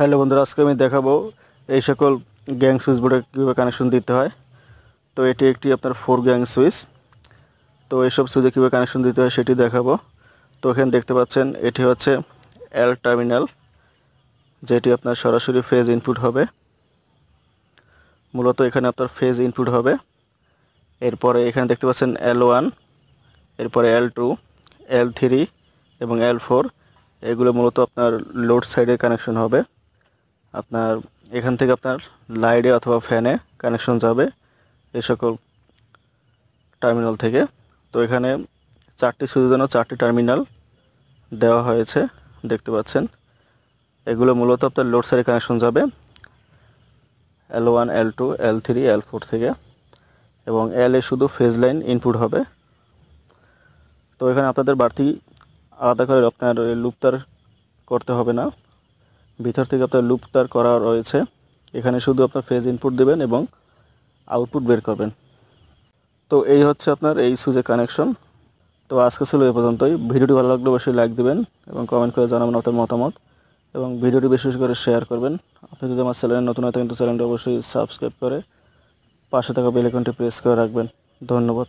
Hello বন্ধুরা, আজকে আমি দেখাবো এই সকল গ্যাং সুইচ বোর্ডে কীভাবে কানেকশন দিতে হয়। তো এটি একটি আপনার 4 গ্যাং সুইচ। তো এইসব সুইচে কীভাবে কানেকশন দিতে হয় সেটি দেখাবো। তো এখানে দেখতে পাচ্ছেন এটি হচ্ছে এল টার্মিনাল, যেটি আপনার সরাসরি ফেজ ইনপুট হবে। মূলত এখানে আপনার ফেজ ইনপুট হবে। এরপরে এখানে দেখতে পাচ্ছেন L1, এরপরে L2, L3 এবং L4। এগুলো মূলত আপনার লোড সাইডে কানেকশন হবে। আপনার এখান থেকে আপনার লাইটে অথবা ফ্যানে কানেকশন যাবে এই সকল টার্মিনাল থেকে। তো এখানে 4টি সুইচের জন্য 4টি টার্মিনাল দেওয়া হয়েছে, দেখতে পাচ্ছেন। এগুলো মূলত আপনার লোড সাইডে কানেকশন যাবে L1, L2, L3, L4 থেকে, এবং L এ শুধু ফেজ লাইন ইনপুট হবে। তো এখানে আপনাদের বাড়তি আলাদা করে আপনার লুপ তার করতে হবে না, ভিতর থেকে আপনার লুপ তার করা রয়েছে। এখানে শুধু আপনার ফেজ ইনপুট দেবেন এবং আউটপুট বের করবেন। তো এই হচ্ছে আপনার এই সুইচের কানেকশন। তো আজকে ছিল এ পর্যন্তই। ভিডিওটি ভালো লাগলে অবশ্যই লাইক দেবেন এবং কমেন্ট করে জানাবেন আপনার মতামত, এবং ভিডিওটি বিশেষ করে শেয়ার করবেন। আপনি যদি আমার চ্যানেলে নতুন হয় কিন্তু চ্যানেলটি অবশ্যই সাবস্ক্রাইব করে পাশে থাকা বেল আইকনটি প্রেস করে রাখবেন। ধন্যবাদ।